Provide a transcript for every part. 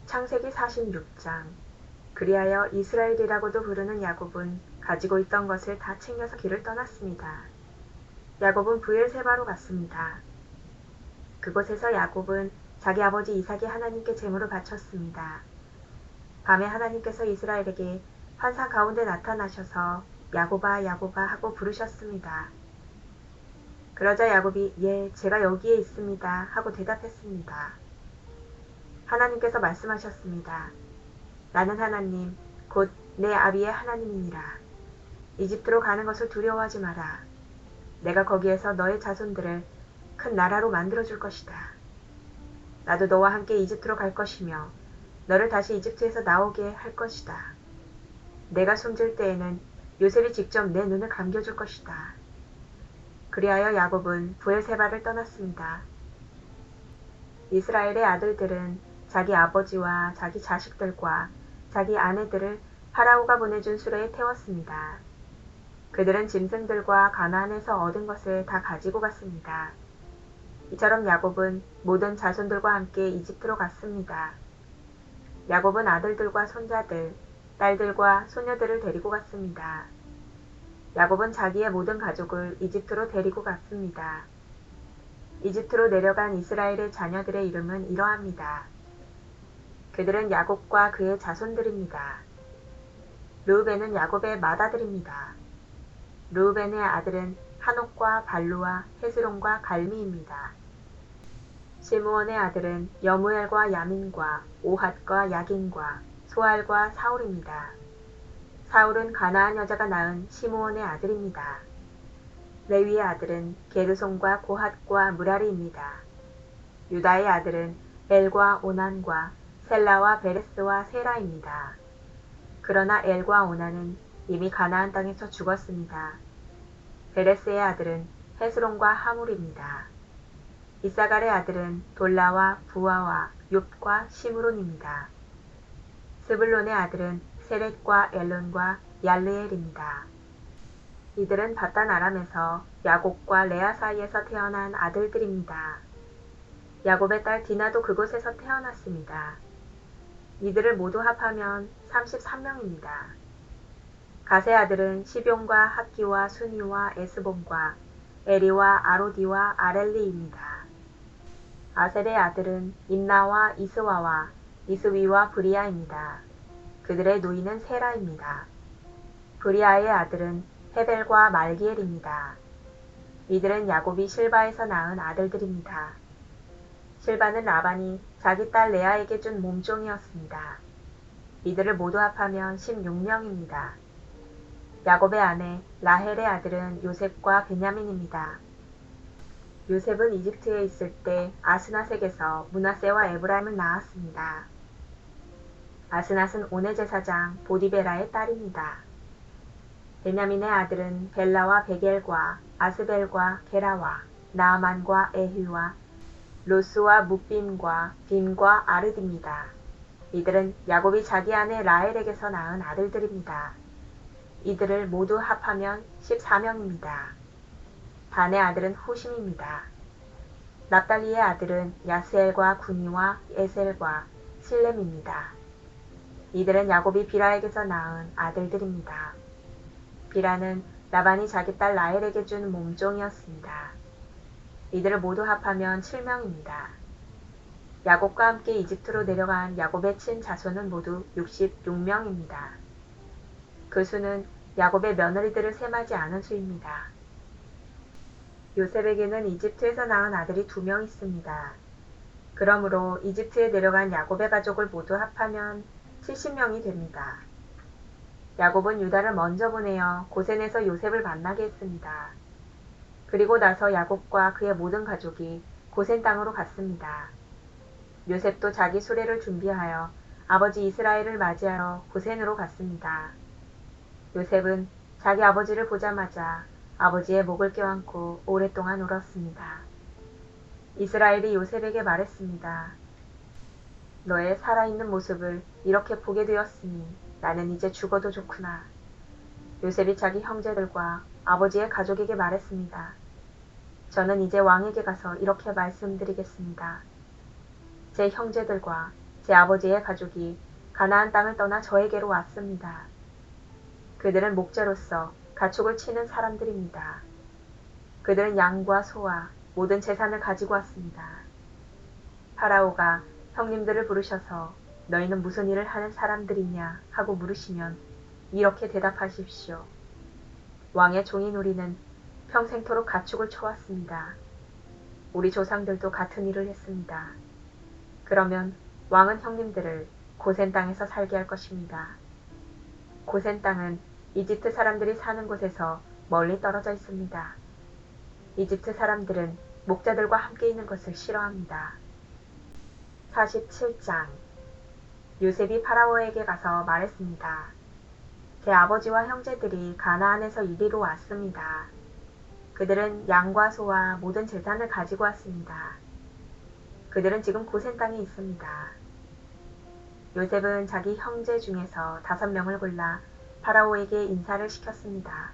창세기 46장. 그리하여 이스라엘이라고도 부르는 야곱은 가지고 있던 것을 다 챙겨서 길을 떠났습니다. 야곱은 브엘세바로 갔습니다. 그곳에서 야곱은 자기 아버지 이삭이 하나님께 제물을 바쳤습니다. 밤에 하나님께서 이스라엘에게 환상 가운데 나타나셔서 야곱아 야곱아 하고 부르셨습니다. 그러자 야곱이 예, 제가 여기에 있습니다 하고 대답했습니다. 하나님께서 말씀하셨습니다. 나는 하나님, 곧 내 아비의 하나님이니라. 이집트로 가는 것을 두려워하지 마라. 내가 거기에서 너의 자손들을 큰 나라로 만들어줄 것이다. 나도 너와 함께 이집트로 갈 것이며 너를 다시 이집트에서 나오게 할 것이다. 내가 숨질 때에는 요셉이 직접 내 눈을 감겨줄 것이다. 그리하여 야곱은 브엘세바를 떠났습니다. 이스라엘의 아들들은 자기 아버지와 자기 자식들과 자기 아내들을 파라오가 보내준 수레에 태웠습니다. 그들은 짐승들과 가나안에서 얻은 것을 다 가지고 갔습니다. 이처럼 야곱은 모든 자손들과 함께 이집트로 갔습니다. 야곱은 아들들과 손자들, 딸들과 소녀들을 데리고 갔습니다. 야곱은 자기의 모든 가족을 이집트로 데리고 갔습니다. 이집트로 내려간 이스라엘의 자녀들의 이름은 이러합니다. 그들은 야곱과 그의 자손들입니다. 르우벤은 야곱의 맏아들입니다. 르우벤의 아들은 한옥과 발루와 헤스론과 갈미입니다. 시므온의 아들은 여무엘과 야민과 오핫과 야긴과 소알과 사울입니다. 사울은 가나안 여자가 낳은 시므온의 아들입니다. 레위의 아들은 게르손과 고핫과 무라리입니다. 유다의 아들은 엘과 오난과 셀라와 베레스와 세라입니다. 그러나 엘과 오난은 이미 가나안 땅에서 죽었습니다. 베레스의 아들은 헤스론과 하물입니다. 이사갈의 아들은 돌라와 부아와 욥과 시므론입니다. 스불론의 아들은 세렛과 엘론과 얄르엘입니다. 이들은 바단 아람에서 야곱과 레아 사이에서 태어난 아들들입니다. 야곱의 딸 디나도 그곳에서 태어났습니다. 이들을 모두 합하면 33명입니다. 갓의 아들은 시뵑과 학기와 수니와 에스본과 에리와 아로디와 아렐리입니다. 아셀의 아들은 임나와 이스와와 이스위와 브리아입니다. 그들의 노인은 세라입니다. 브리아의 아들은 헤벨과 말기엘입니다. 이들은 야곱이 실바에서 낳은 아들들입니다. 실바는 라반이 자기 딸 레아에게 준 몸종이었습니다. 이들을 모두 합하면 16명입니다. 야곱의 아내 라헬의 아들은 요셉과 베냐민입니다. 요셉은 이집트에 있을 때 아스낫에게서 므낫세와 에브라임을 낳았습니다. 아스낫은 온의 제사장 보디베라의 딸입니다. 베냐민의 아들은 벨라와 베겔과 아스벨과 게라와 나아만과 에휴와 로스와 뭇빔과 빔과 아르디입니다. 이들은 야곱이 자기 아내 라헬에게서 낳은 아들들입니다. 이들을 모두 합하면 14명입니다. 단의 아들은 후심입니다. 납달리의 아들은 야스엘과 구니와 에셀과 실렘입니다. 이들은 야곱이 비라에게서 낳은 아들들입니다. 비라는 라반이 자기 딸 라헬에게 준 몸종이었습니다. 이들을 모두 합하면 7명입니다. 야곱과 함께 이집트로 내려간 야곱의 친자손은 모두 66명입니다. 그 수는 야곱의 며느리들을 셈하지 않은 수입니다. 요셉에게는 이집트에서 낳은 아들이 2명 있습니다. 그러므로 이집트에 내려간 야곱의 가족을 모두 합하면 70명이 됩니다. 야곱은 유다를 먼저 보내어 고센에서 요셉을 만나게 했습니다. 그리고 나서 야곱과 그의 모든 가족이 고센 땅으로 갔습니다. 요셉도 자기 수레를 준비하여 아버지 이스라엘을 맞이하러 고센으로 갔습니다. 요셉은 자기 아버지를 보자마자 아버지의 목을 껴안고 오랫동안 울었습니다. 이스라엘이 요셉에게 말했습니다. 너의 살아있는 모습을 이렇게 보게 되었으니 나는 이제 죽어도 좋구나. 요셉이 자기 형제들과 아버지의 가족에게 말했습니다. 저는 이제 왕에게 가서 이렇게 말씀드리겠습니다. 제 형제들과 제 아버지의 가족이 가나안 땅을 떠나 저에게로 왔습니다. 그들은 목자로서 가축을 치는 사람들입니다. 그들은 양과 소와 모든 재산을 가지고 왔습니다. 파라오가 형님들을 부르셔서 너희는 무슨 일을 하는 사람들이냐 하고 물으시면 이렇게 대답하십시오. 왕의 종인 우리는 평생토록 가축을 쳐왔습니다. 우리 조상들도 같은 일을 했습니다. 그러면 왕은 형님들을 고센 땅에서 살게 할 것입니다. 고센 땅은 이집트 사람들이 사는 곳에서 멀리 떨어져 있습니다. 이집트 사람들은 목자들과 함께 있는 것을 싫어합니다. 47장 요셉이 파라오에게 가서 말했습니다. 제 아버지와 형제들이 가나안에서 이리로 왔습니다. 그들은 양과 소와 모든 재산을 가지고 왔습니다. 그들은 지금 고센 땅에 있습니다. 요셉은 자기 형제 중에서 5명을 골라 파라오에게 인사를 시켰습니다.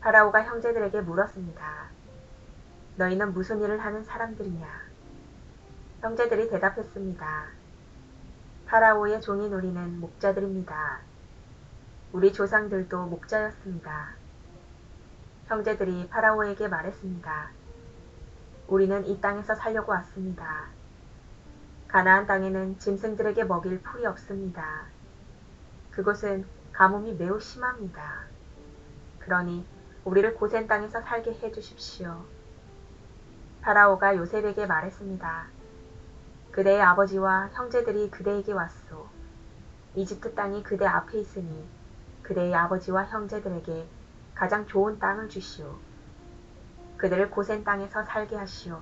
파라오가 형제들에게 물었습니다. 너희는 무슨 일을 하는 사람들이냐? 형제들이 대답했습니다. 파라오의 종인 우리는 목자들입니다. 우리 조상들도 목자였습니다. 형제들이 파라오에게 말했습니다. 우리는 이 땅에서 살려고 왔습니다. 가나안 땅에는 짐승들에게 먹일 풀이 없습니다. 그곳은 가뭄이 매우 심합니다. 그러니 우리를 고센 땅에서 살게 해주십시오. 파라오가 요셉에게 말했습니다. 그대의 아버지와 형제들이 그대에게 왔소. 이집트 땅이 그대 앞에 있으니 그대의 아버지와 형제들에게 가장 좋은 땅을 주시오. 그들을 고센 땅에서 살게 하시오.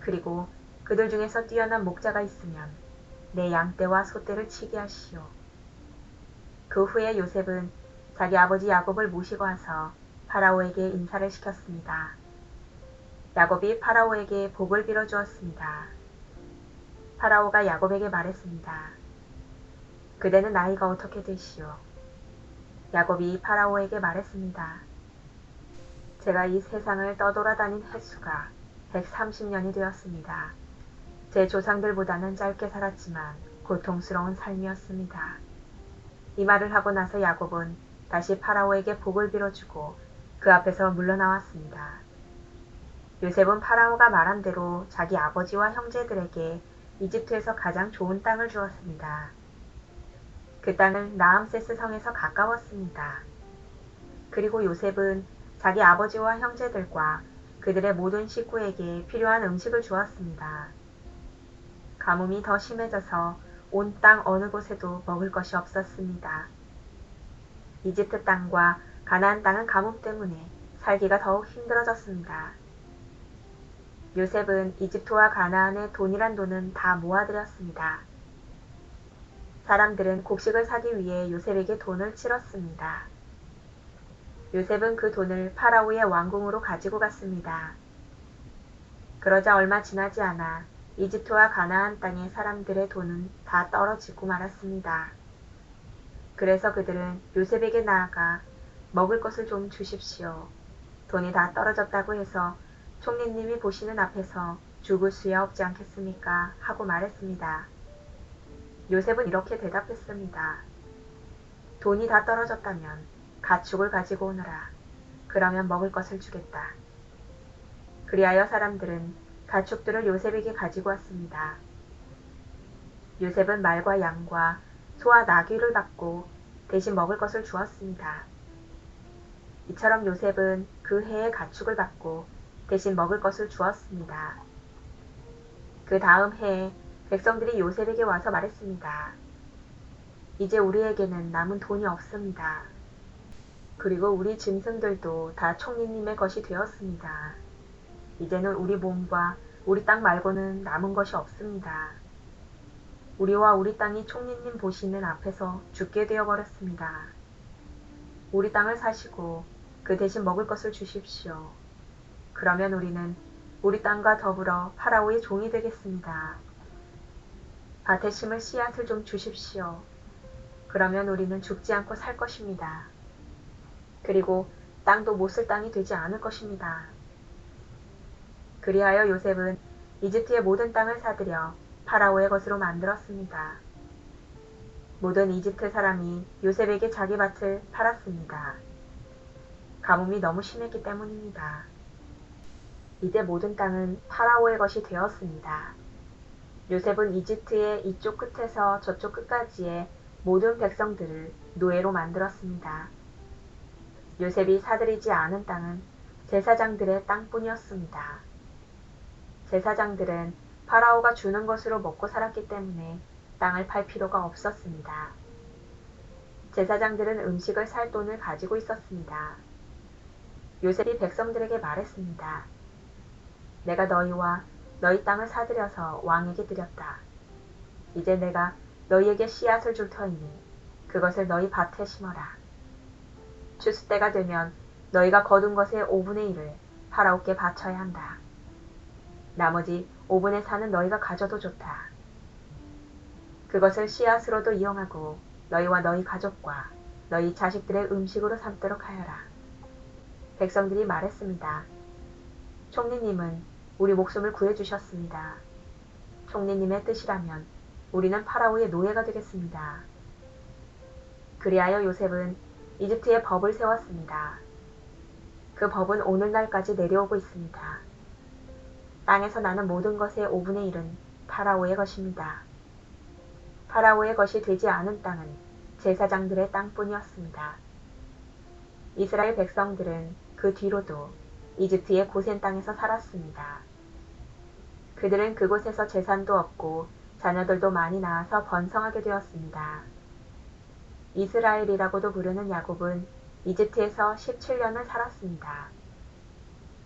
그리고 그들 중에서 뛰어난 목자가 있으면 내 양떼와 소떼를 치게 하시오. 그 후에 요셉은 자기 아버지 야곱을 모시고 와서 파라오에게 인사를 시켰습니다. 야곱이 파라오에게 복을 빌어 주었습니다. 파라오가 야곱에게 말했습니다. 그대는 나이가 어떻게 되시오? 야곱이 파라오에게 말했습니다. 제가 이 세상을 떠돌아다닌 횟수가 130년이 되었습니다. 제 조상들보다는 짧게 살았지만 고통스러운 삶이었습니다. 이 말을 하고 나서 야곱은 다시 파라오에게 복을 빌어주고 그 앞에서 물러나왔습니다. 요셉은 파라오가 말한 대로 자기 아버지와 형제들에게 이집트에서 가장 좋은 땅을 주었습니다. 그 땅은 라암세스 성에서 가까웠습니다. 그리고 요셉은 자기 아버지와 형제들과 그들의 모든 식구에게 필요한 음식을 주었습니다. 가뭄이 더 심해져서 온 땅 어느 곳에도 먹을 것이 없었습니다. 이집트 땅과 가나안 땅은 가뭄 때문에 살기가 더욱 힘들어졌습니다. 요셉은 이집트와 가나안의 돈이란 돈은 다 모아들였습니다. 사람들은 곡식을 사기 위해 요셉에게 돈을 치렀습니다. 요셉은 그 돈을 파라오의 왕궁으로 가지고 갔습니다. 그러자 얼마 지나지 않아 이집트와 가나안 땅의 사람들의 돈은 다 떨어지고 말았습니다. 그래서 그들은 요셉에게 나아가 먹을 것을 좀 주십시오. 돈이 다 떨어졌다고 해서 총리님이 보시는 앞에서 죽을 수야 없지 않겠습니까? 하고 말했습니다. 요셉은 이렇게 대답했습니다. 돈이 다 떨어졌다면 가축을 가지고 오너라. 그러면 먹을 것을 주겠다. 그리하여 사람들은 가축들을 요셉에게 가지고 왔습니다. 요셉은 말과 양과 소와 나귀를 받고 대신 먹을 것을 주었습니다. 이처럼 요셉은 그 해의 가축을 받고 대신 먹을 것을 주었습니다. 그 다음 해에 백성들이 요셉에게 와서 말했습니다. 이제 우리에게는 남은 돈이 없습니다. 그리고 우리 짐승들도 다 총리님의 것이 되었습니다. 이제는 우리 몸과 우리 땅 말고는 남은 것이 없습니다. 우리와 우리 땅이 총리님 보시는 앞에서 죽게 되어버렸습니다. 우리 땅을 사시고 그 대신 먹을 것을 주십시오. 그러면 우리는 우리 땅과 더불어 파라오의 종이 되겠습니다. 밭에 심을 씨앗을 좀 주십시오. 그러면 우리는 죽지 않고 살 것입니다. 그리고 땅도 못 쓸 땅이 되지 않을 것입니다. 그리하여 요셉은 이집트의 모든 땅을 사들여 파라오의 것으로 만들었습니다. 모든 이집트 사람이 요셉에게 자기 밭을 팔았습니다. 가뭄이 너무 심했기 때문입니다. 이제 모든 땅은 파라오의 것이 되었습니다. 요셉은 이집트의 이쪽 끝에서 저쪽 끝까지의 모든 백성들을 노예로 만들었습니다. 요셉이 사들이지 않은 땅은 제사장들의 땅뿐이었습니다. 제사장들은 파라오가 주는 것으로 먹고 살았기 때문에 땅을 팔 필요가 없었습니다. 제사장들은 음식을 살 돈을 가지고 있었습니다. 요셉이 백성들에게 말했습니다. 내가 너희와 너희 땅을 사들여서 왕에게 드렸다. 이제 내가 너희에게 씨앗을 줄 터이니 그것을 너희 밭에 심어라. 추수 때가 되면 너희가 거둔 것의 5분의 1을 파라오께 바쳐야 한다. 나머지 5분의 4는 너희가 가져도 좋다. 그것을 씨앗으로도 이용하고 너희와 너희 가족과 너희 자식들의 음식으로 삼도록 하여라. 백성들이 말했습니다. 총리님은 우리 목숨을 구해주셨습니다. 총리님의 뜻이라면 우리는 파라오의 노예가 되겠습니다. 그리하여 요셉은 이집트에 법을 세웠습니다. 그 법은 오늘날까지 내려오고 있습니다. 땅에서 나는 모든 것의 5분의 1은 파라오의 것입니다. 파라오의 것이 되지 않은 땅은 제사장들의 땅뿐이었습니다. 이스라엘 백성들은 그 뒤로도 이집트의 고센 땅에서 살았습니다. 그들은 그곳에서 재산도 얻고 자녀들도 많이 낳아서 번성하게 되었습니다. 이스라엘이라고도 부르는 야곱은 이집트에서 17년을 살았습니다.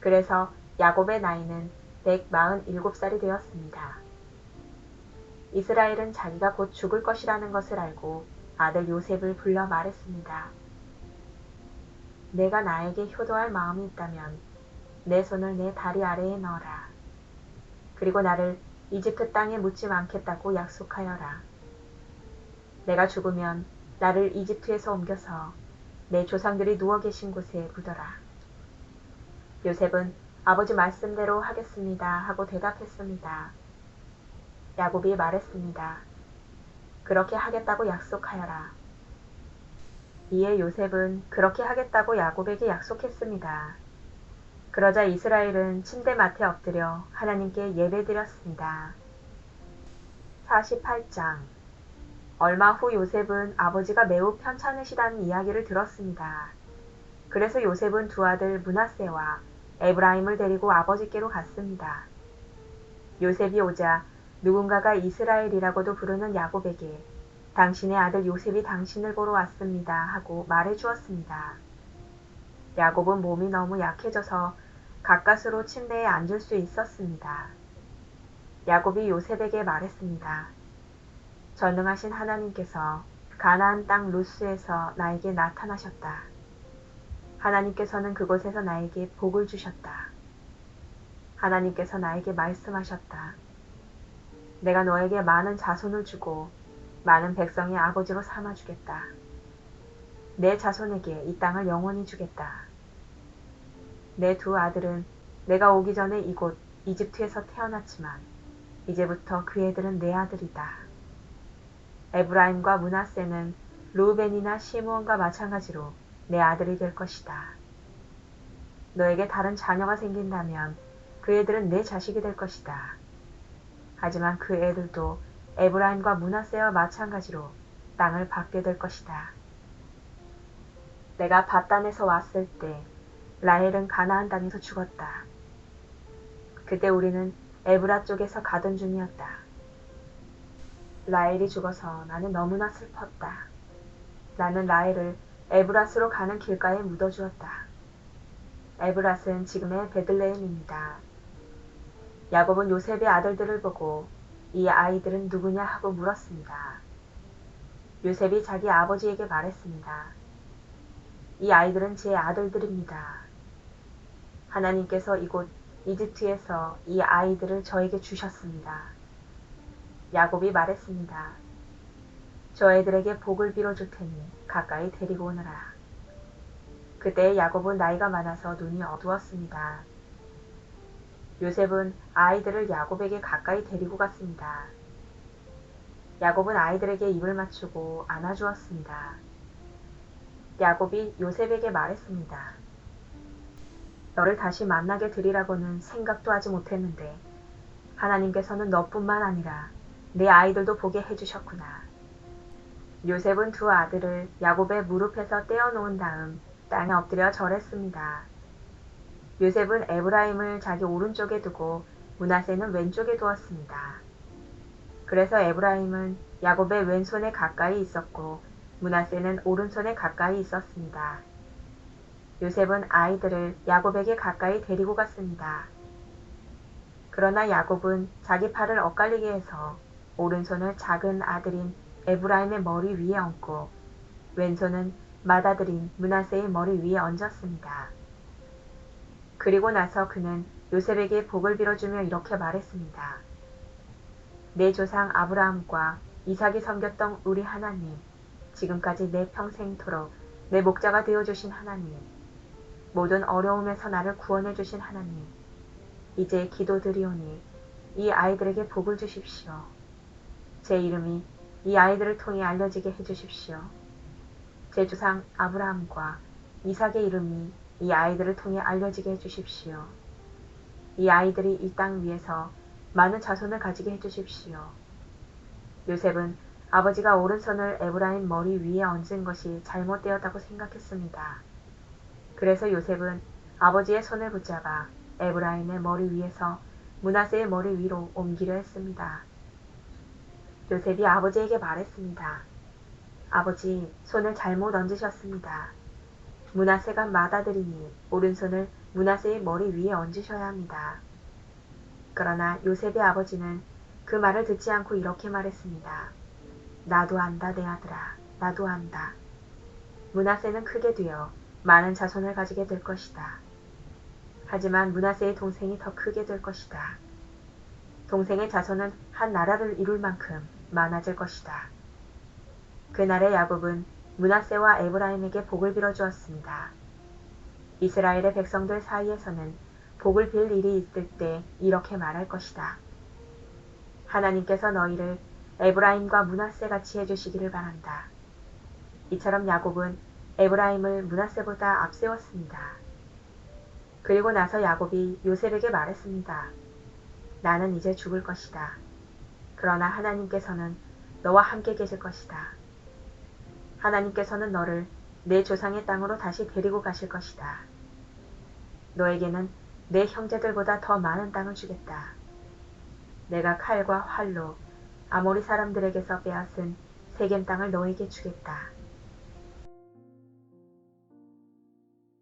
그래서 야곱의 나이는 147살이 되었습니다. 이스라엘은 자기가 곧 죽을 것이라는 것을 알고 아들 요셉을 불러 말했습니다. 내가 나에게 효도할 마음이 있다면 내 손을 내 다리 아래에 넣어라. 그리고 나를 이집트 땅에 묻지 않겠다고 약속하여라. 내가 죽으면 나를 이집트에서 옮겨서 내 조상들이 누워 계신 곳에 묻어라. 요셉은 아버지 말씀대로 하겠습니다 하고 대답했습니다. 야곱이 말했습니다. 그렇게 하겠다고 약속하여라. 이에 요셉은 그렇게 하겠다고 야곱에게 약속했습니다. 그러자 이스라엘은 침대맡에 엎드려 하나님께 예배드렸습니다. 48장. 얼마 후 요셉은 아버지가 매우 편찮으시다는 이야기를 들었습니다. 그래서 요셉은 두 아들 므낫세와 에브라임을 데리고 아버지께로 갔습니다. 요셉이 오자 누군가가 이스라엘이라고도 부르는 야곱에게 당신의 아들 요셉이 당신을 보러 왔습니다 하고 말해 주었습니다. 야곱은 몸이 너무 약해져서 가까스로 침대에 앉을 수 있었습니다. 야곱이 요셉에게 말했습니다. 전능하신 하나님께서 가나안 땅 루스에서 나에게 나타나셨다. 하나님께서는 그곳에서 나에게 복을 주셨다. 하나님께서 나에게 말씀하셨다. 내가 너에게 많은 자손을 주고 많은 백성의 아버지로 삼아주겠다. 내 자손에게 이 땅을 영원히 주겠다. 내 두 아들은 내가 오기 전에 이곳 이집트에서 태어났지만 이제부터 그 애들은 내 아들이다. 에브라임과 므낫세는 르우벤이나 시므온과 마찬가지로 내 아들이 될 것이다. 너에게 다른 자녀가 생긴다면 그 애들은 내 자식이 될 것이다. 하지만 그 애들도 에브라임과 므낫세와 마찬가지로 땅을 받게 될 것이다. 내가 밧단에서 왔을 때 라헬은 가나안 땅에서 죽었다. 그때 우리는 에브라 쪽에서 가던 중이었다. 라헬이 죽어서 나는 너무나 슬펐다. 나는 라헬을 에브랏으로 가는 길가에 묻어주었다. 에브랏은 지금의 베들레헴입니다. 야곱은 요셉의 아들들을 보고 이 아이들은 누구냐 하고 물었습니다. 요셉이 자기 아버지에게 말했습니다. 이 아이들은 제 아들들입니다. 하나님께서 이곳 이집트에서 이 아이들을 저에게 주셨습니다. 야곱이 말했습니다. 저 애들에게 복을 빌어줄 테니 가까이 데리고 오너라. 그때 야곱은 나이가 많아서 눈이 어두웠습니다. 요셉은 아이들을 야곱에게 가까이 데리고 갔습니다. 야곱은 아이들에게 입을 맞추고 안아주었습니다. 야곱이 요셉에게 말했습니다. 너를 다시 만나게 되리라고는 생각도 하지 못했는데 하나님께서는 너뿐만 아니라 내 아이들도 보게 해주셨구나. 요셉은 두 아들을 야곱의 무릎에서 떼어놓은 다음 땅에 엎드려 절했습니다. 요셉은 에브라임을 자기 오른쪽에 두고 므낫세는 왼쪽에 두었습니다. 그래서 에브라임은 야곱의 왼손에 가까이 있었고 므낫세는 오른손에 가까이 있었습니다. 요셉은 아이들을 야곱에게 가까이 데리고 갔습니다. 그러나 야곱은 자기 팔을 엇갈리게 해서 오른손을 작은 아들인 에브라임의 머리 위에 얹고 왼손은 맏아들인 므낫세의 머리 위에 얹었습니다. 그리고 나서 그는 요셉에게 복을 빌어주며 이렇게 말했습니다. 내 조상 아브라함과 이삭이 섬겼던 우리 하나님, 지금까지 내 평생토록 내 목자가 되어주신 하나님, 모든 어려움에서 나를 구원해 주신 하나님, 이제 기도드리오니 이 아이들에게 복을 주십시오. 제 이름이 이 아이들을 통해 알려지게 해주십시오. 제 조상 아브라함과 이삭의 이름이 이 아이들을 통해 알려지게 해주십시오. 이 아이들이 이 땅 위에서 많은 자손을 가지게 해주십시오. 요셉은 아버지가 오른손을 에브라임 머리 위에 얹은 것이 잘못되었다고 생각했습니다. 그래서 요셉은 아버지의 손을 붙잡아 에브라임의 머리 위에서 므낫세의 머리 위로 옮기려 했습니다. 요셉이 아버지에게 말했습니다. 아버지, 손을 잘못 얹으셨습니다. 므낫세가 맏아들이니 오른손을 므낫세의 머리 위에 얹으셔야 합니다. 그러나 요셉의 아버지는 그 말을 듣지 않고 이렇게 말했습니다. 나도 안다, 내 아들아. 나도 안다. 므낫세는 크게 되어 많은 자손을 가지게 될 것이다. 하지만 므낫세의 동생이 더 크게 될 것이다. 동생의 자손은 한 나라를 이룰 만큼 많아질 것이다. 그날에 야곱은 므낫세와 에브라임에게 복을 빌어주었습니다. 이스라엘의 백성들 사이에서는 복을 빌 일이 있을 때 이렇게 말할 것이다. 하나님께서 너희를 에브라임과 므낫세 같이 해주시기를 바란다. 이처럼 야곱은 에브라임을 므낫세보다 앞세웠습니다. 그리고 나서 야곱이 요셉에게 말했습니다. 나는 이제 죽을 것이다. 그러나 하나님께서는 너와 함께 계실 것이다. 하나님께서는 너를 내 조상의 땅으로 다시 데리고 가실 것이다. 너에게는 내 형제들보다 더 많은 땅을 주겠다. 내가 칼과 활로 아모리 사람들에게서 빼앗은 세겜 땅을 너에게 주겠다.